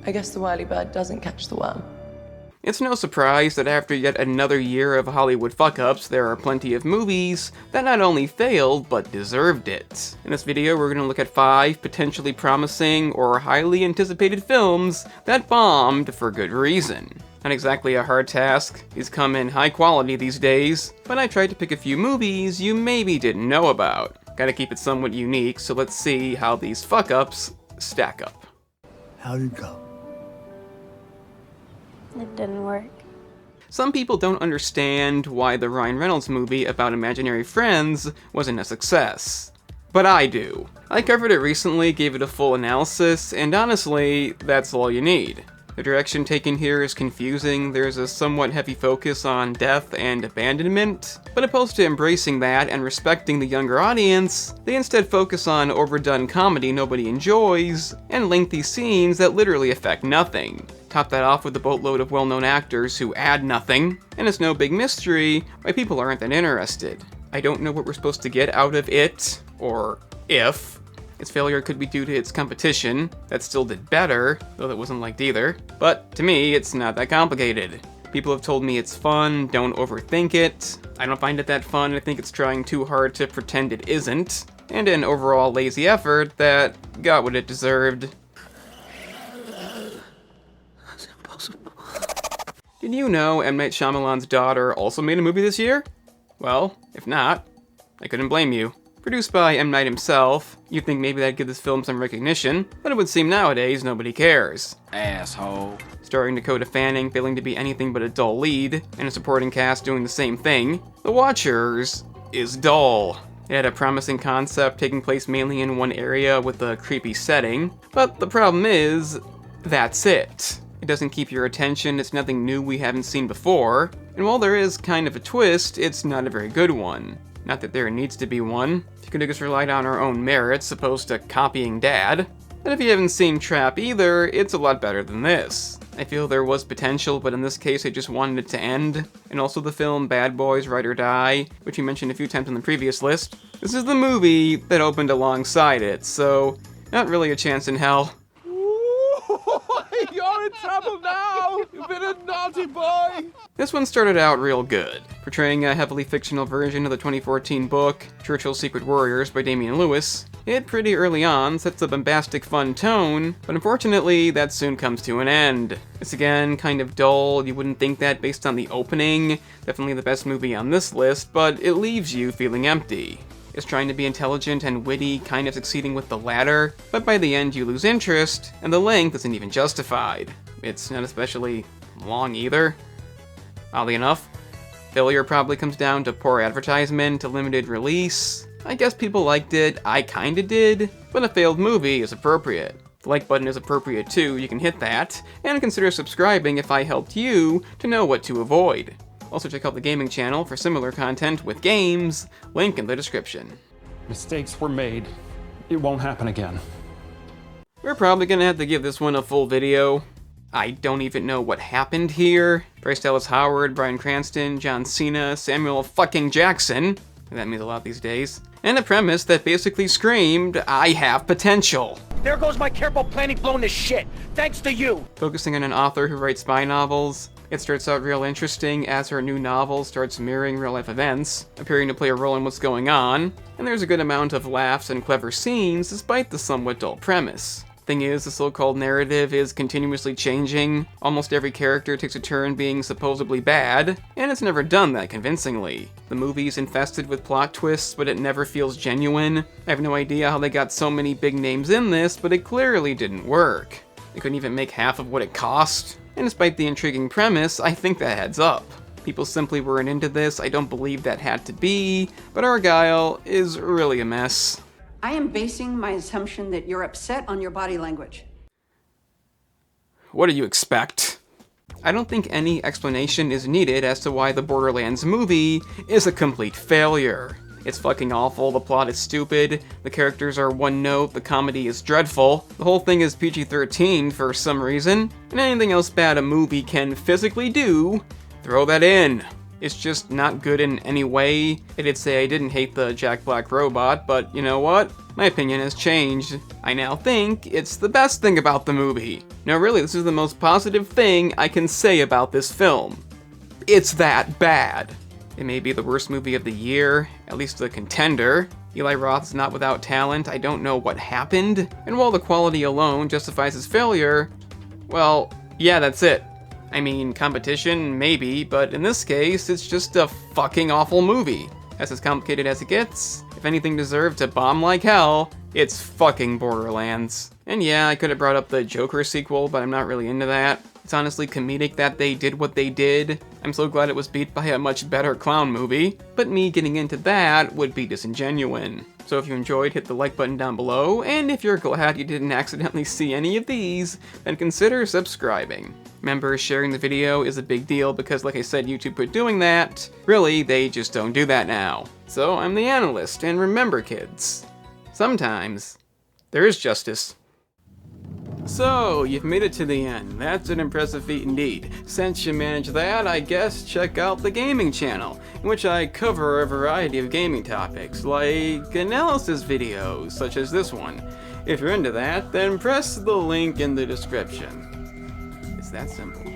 I guess the wily bird doesn't catch the worm. It's no surprise that after yet another year of Hollywood fuck-ups, there are plenty of movies that not only failed, but deserved it. In this video, we're going to look at 5 potentially promising or highly anticipated films that bombed for good reason. Not exactly a hard task, these come in high quality these days, but I tried to pick a few movies you maybe didn't know about. Gotta keep it somewhat unique, so let's see how these fuck-ups stack up. How'd it go? It didn't work. Some people don't understand why the Ryan Reynolds movie about imaginary friends wasn't a success. But I do. I covered it recently, gave it a full analysis, and honestly, that's all you need. The direction taken here is confusing, there's a somewhat heavy focus on death and abandonment, but opposed to embracing that and respecting the younger audience, they instead focus on overdone comedy nobody enjoys, and lengthy scenes that literally affect nothing. Top that off with a boatload of well-known actors who add nothing, and it's no big mystery why people aren't that interested. I don't know what we're supposed to get out of it, or if. Its failure could be due to its competition, that still did better, though that wasn't liked either. But to me, it's not that complicated. People have told me it's fun, don't overthink it. I don't find it that fun, I think it's trying too hard to pretend it isn't. And an overall lazy effort that got what it deserved. That's impossible. Did you know M. Night Shyamalan's daughter also made a movie this year? Well, if not, I couldn't blame you. Produced by M. Night himself, you'd think maybe that'd give this film some recognition, but it would seem nowadays nobody cares. Asshole. Starring Dakota Fanning failing to be anything but a dull lead, and a supporting cast doing the same thing, The Watchers is dull. It had a promising concept taking place mainly in one area with a creepy setting, but the problem is, that's it. It doesn't keep your attention, it's nothing new we haven't seen before, and while there is kind of a twist, it's not a very good one. Not that there needs to be one. If you could have just relied on our own merits, opposed to copying Dad. And if you haven't seen Trap either, it's a lot better than this. I feel there was potential, but in this case I just wanted it to end. And also the film Bad Boys Ride or Die, which we mentioned a few times on the previous list. This is the movie that opened alongside it, so not really a chance in hell. You're in trouble now! You've been a naughty boy! This one started out real good, portraying a heavily fictional version of the 2014 book, Churchill's Secret Warriors by Damian Lewis. It pretty early on sets a bombastic fun tone, but unfortunately that soon comes to an end. It's again kind of dull, you wouldn't think that based on the opening, definitely the best movie on this list, but it leaves you feeling empty. It's trying to be intelligent and witty, kind of succeeding with the latter, but by the end you lose interest, and the length isn't even justified. It's not especially long either. Oddly enough, failure probably comes down to poor advertisement, a limited release. I guess people liked it, I kinda did, but a failed movie is appropriate. The like button is appropriate too, you can hit that, and consider subscribing if I helped you to know what to avoid. Also check out the gaming channel for similar content with games, link in the description. Mistakes were made. It won't happen again. We're probably gonna have to give this one a full video. I don't even know what happened here. Bryce Dallas Howard, Bryan Cranston, John Cena, Samuel fucking Jackson. That means a lot these days. And a premise that basically screamed, I have potential. There goes my careful planning blown to shit, thanks to you! Focusing on an author who writes spy novels, it starts out real interesting as her new novel starts mirroring real-life events, appearing to play a role in what's going on, and there's a good amount of laughs and clever scenes despite the somewhat dull premise. Thing is, the so-called narrative is continuously changing, almost every character takes a turn being supposedly bad, and it's never done that convincingly. The movie's infested with plot twists, but it never feels genuine. I have no idea how they got so many big names in this, but it clearly didn't work. They couldn't even make half of what it cost. And despite the intriguing premise, I think that adds up. People simply weren't into this, I don't believe that had to be, but Argyle is really a mess. I am basing my assumption that you're upset on your body language. What do you expect? I don't think any explanation is needed as to why the Borderlands movie is a complete failure. It's fucking awful, the plot is stupid, the characters are one note, the comedy is dreadful, the whole thing is PG-13 for some reason, and anything else bad a movie can physically do, throw that in. It's just not good in any way. I did say I didn't hate the Jack Black robot, but you know what? My opinion has changed. I now think it's the best thing about the movie. No, really, this is the most positive thing I can say about this film. It's that bad. It may be the worst movie of the year, at least the contender. Eli Roth's not without talent, I don't know what happened. And while the quality alone justifies his failure, well, yeah, that's it. I mean, competition, maybe, but in this case, it's just a fucking awful movie. That's as complicated as it gets. If anything deserved to bomb like hell, it's fucking Borderlands. And yeah, I could have brought up the Joker sequel, but I'm not really into that. It's honestly comedic that they did what they did. I'm so glad it was beat by a much better clown movie, but me getting into that would be disingenuous. So if you enjoyed, hit the like button down below, and if you're glad you didn't accidentally see any of these, then consider subscribing. Remember, sharing the video is a big deal because, like I said, YouTube quit doing that. Really, they just don't do that now. So I'm the analyst, and remember kids, sometimes there is justice. So, you've made it to the end. That's an impressive feat indeed. Since you managed that, I guess check out the gaming channel, in which I cover a variety of gaming topics, like analysis videos, such as this one. If you're into that, then press the link in the description. It's that simple.